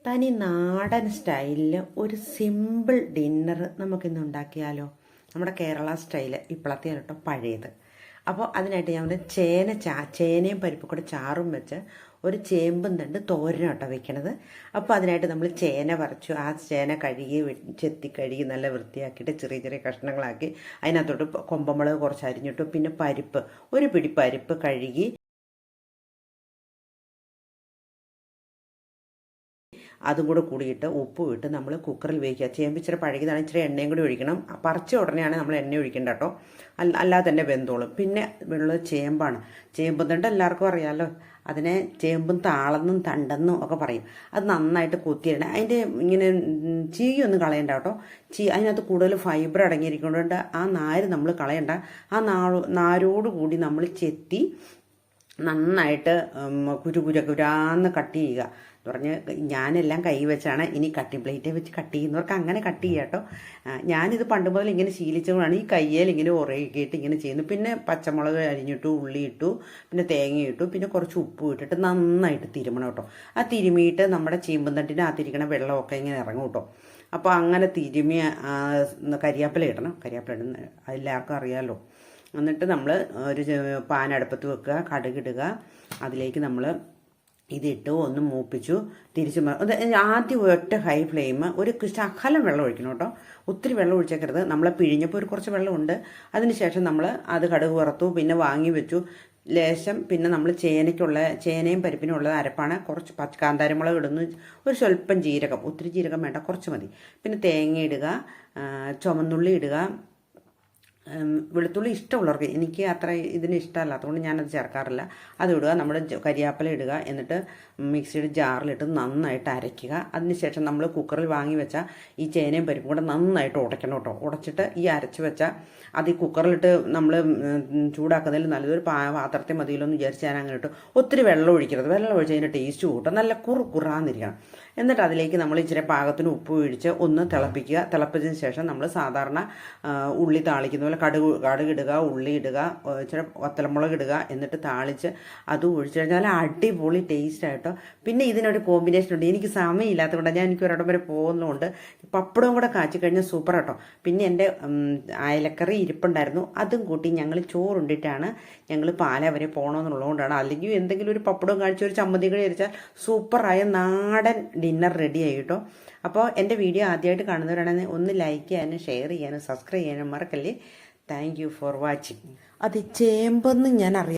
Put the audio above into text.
തനി നാടൻ സ്റ്റൈലിൽ ഒരു സിമ്പിൾ ഡിന്നർ നമുക്കിന്ന് ഉണ്ടാക്കിയാലോ. നമ്മുടെ കേരള സ്റ്റൈല് ഇപ്പോഴത്തെ കേട്ടോ പഴയത്. അപ്പോൾ അതിനായിട്ട് ഞാൻ ചേനയും പരിപ്പും കൂടെ ചാറും വെച്ച് ഒരു ചേമ്പും തണ്ട് തോരനും കേട്ടോ വെക്കണത്. അപ്പോൾ അതിനായിട്ട് നമ്മൾ ചേന പറിച്ചു. ആ ചേന ചെത്തി കഴുകി നല്ല വൃത്തിയാക്കിയിട്ട് ചെറിയ ചെറിയ കഷ്ണങ്ങളാക്കി അതിനകത്തോട്ട് കൊമ്പമുളക് കുറച്ച് അരിഞ്ഞിട്ടു. പിന്നെ പരിപ്പ്, ഒരു പിടി പരിപ്പ് കഴുകി അതും കൂടെ കൂടിയിട്ട് ഉപ്പും ഇട്ട് നമ്മൾ കുക്കറിൽ വേവിക്കുക. ചേമ്പ് ഇച്ചിരി പഴകിയതാണ്, ഇച്ചിരി എണ്ണയും കൂടി ഒഴിക്കണം. പറിച്ച ഉടനെയാണ് നമ്മൾ എണ്ണ ഒഴിക്കേണ്ട കേട്ടോ, അല്ലാതെ തന്നെ വെന്തോളും. പിന്നെ ഉള്ളത് ചേമ്പാണ്. ചേമ്പും തണ്ട് എല്ലാവർക്കും അറിയാമല്ലോ. അതിനെ ചേമ്പും താളെന്നും തണ്ടെന്നും ഒക്കെ പറയും. അത് നന്നായിട്ട് കൊത്തിയിടണം. അതിൻ്റെ ഇങ്ങനെ ചീയൊന്നും കളയണ്ട കേട്ടോ. അതിനകത്ത് കൂടുതൽ ഫൈബർ അടങ്ങിയിരിക്കുന്നതുകൊണ്ട് ആ നാര് നമ്മൾ കളയണ്ട. ആ നാരോട് കൂടി നമ്മൾ ചെത്തി നന്നായിട്ട് കുരാന്ന് കട്ട് ചെയ്യുക എന്ന് പറഞ്ഞ് ഞാനെല്ലാം കൈ വെച്ചാണ്. ഇനി കട്ടിംഗ് പ്ലേറ്റ് വെച്ച് കട്ട് ചെയ്യുന്നവർക്ക് അങ്ങനെ കട്ട് ചെയ്യുക കേട്ടോ. ഞാനിത് പണ്ട് മുതൽ ഇങ്ങനെ ശീലിച്ചതുകൊണ്ടാണ് ഈ കയ്യിൽ ഇങ്ങനെ ഉറയിക്കിയിട്ട് ഇങ്ങനെ ചെയ്യുന്നത്. പിന്നെ പച്ചമുളക് അരിഞ്ഞിട്ടു, ഉള്ളി ഇട്ടു, പിന്നെ തേങ്ങ ഇട്ടു, പിന്നെ കുറച്ച് ഉപ്പ് ഇട്ടിട്ട് നന്നായിട്ട് തിരുമണം കേട്ടോ. ആ തിരുമിയിട്ട് നമ്മുടെ ചീമ്പും തണ്ടിനകത്തിരിക്കണ വെള്ളമൊക്കെ ഇങ്ങനെ ഇറങ്ങും കേട്ടോ. അപ്പോൾ അങ്ങനെ തിരുമിയ കരിയാപ്പില ഇടണം. കരിയാപ്പില ഇടുന്ന എല്ലാവർക്കും അറിയാമല്ലോ. എന്നിട്ട് നമ്മൾ ഒരു പാൻ അടുപ്പത്ത് വെക്കുക, കടുകിടുക. അതിലേക്ക് നമ്മൾ ഇതിട്ട് ഒന്ന് മൂപ്പിച്ചു. തിരിച്ച് ആദ്യം ഒറ്റ ഹൈ ഫ്ലെയിം, ഒരു ശകലം വെള്ളം ഒഴിക്കണം കേട്ടോ. ഒത്തിരി വെള്ളം ഒഴിച്ചേക്കരുത്. നമ്മളെ പിഴിഞ്ഞപ്പോൾ ഒരു കുറച്ച് വെള്ളമുണ്ട്. അതിന് ശേഷം നമ്മൾ അത് കടുക് വറുത്തു, പിന്നെ വാങ്ങി വെച്ചു ലേശം. പിന്നെ നമ്മൾ ചേനയും പരിപ്പിനും ഉള്ളത് അരപ്പാണ്. കുറച്ച് കാന്താരിമുളക് ഇടുന്നു, ഒരു സ്വല്പം ജീരകം, ഒത്തിരി ജീരകം വേണ്ട, കുറച്ച് മതി. പിന്നെ തേങ്ങ ഇടുക, ചുമന്നുള്ളി ഇടുക, വെളുത്തുള്ളി ഇഷ്ടമുള്ളവർക്ക്. എനിക്ക് അത്ര ഇതിന് ഇഷ്ടമല്ല, അതുകൊണ്ട് ഞാനത് ചേർക്കാറില്ല. അത് ഇടുക. നമ്മുടെ കരിയാപ്പില ഇടുക. എന്നിട്ട് മിക്സിയുടെ ജാറിലിട്ട് നന്നായിട്ട് അരയ്ക്കുക. അതിനുശേഷം നമ്മൾ കുക്കറിൽ വാങ്ങി വെച്ച ഈ ചേനയും പരിപ്പും കൂടെ നന്നായിട്ട് ഉടയ്ക്കണം കേട്ടോ. ഉടച്ചിട്ട് ഈ അരച്ച് വെച്ച അത് ഈ കുക്കറിലിട്ട് നമ്മൾ ചൂടാക്കുന്നതിൽ നല്ലതൊരു പാത്രത്തിൽ മതിയല്ലോ എന്ന് വിചാരിച്ച് ഞാൻ അങ്ങനെ ഇട്ടു. ഒത്തിരി വെള്ളം ഒഴിക്കരുത്. വെള്ളം ഒഴിച്ച് അതിൻ്റെ ടേസ്റ്റ് കൂട്ടും. നല്ല കുറാന്നിരിക്കണം. എന്നിട്ട് അതിലേക്ക് നമ്മൾ ഇച്ചിരി പാകത്തിന് ഉപ്പ് ഒഴിച്ച് ഒന്ന് തിളപ്പിക്കുക. തിളപ്പിച്ചതിന് ശേഷം നമ്മൾ സാധാരണ ഉള്ളി താളിക്കുന്ന പോലെ കടുകിടുക, ഉള്ളി ഇടുക, ഇച്ചിരി വത്തലമുളക് ഇടുക. എന്നിട്ട് താളിച്ച് അത് ഒഴിച്ചു കഴിഞ്ഞാൽ അടിപൊളി ടേസ്റ്റായിട്ടോ. പിന്നെ ഇതിനൊരു കോമ്പിനേഷൻ ഉണ്ട്. എനിക്ക് സമയമില്ലാത്തതുകൊണ്ട് എനിക്ക് ഒരിടം വരെ പോകുന്നതുകൊണ്ട് പപ്പടവും കൂടെ കാച്ചി കഴിഞ്ഞാൽ സൂപ്പർ കേട്ടോ. പിന്നെ എൻ്റെ അയലക്കറി ഇരിപ്പുണ്ടായിരുന്നു, അതും കൂട്ടി ഞങ്ങൾ ചോറുണ്ടിട്ടാണ് ഞങ്ങൾ പാല വരെ പോകണമെന്നുള്ളതുകൊണ്ടാണ്. അല്ലെങ്കിൽ എന്തെങ്കിലും ഒരു പപ്പടവും കാഴ്ച ഒരു ചമ്മന്തി കൂടി അരിച്ചാൽ സൂപ്പറായ നാടൻ ഡിന്നർ റെഡി ആയി കേട്ടോ. അപ്പോൾ എൻ്റെ വീഡിയോ ആദ്യമായിട്ട് കാണുന്നവരാണെങ്കിൽ ഒന്ന് ലൈക്ക് ചെയ്യാനും ഷെയർ ചെയ്യാനും സബ്സ്ക്രൈബ് ചെയ്യാനും മറക്കല്ലേ. Thank you for watching. അത് ചേമ്പെന്ന് ഞാൻ അറിയാം.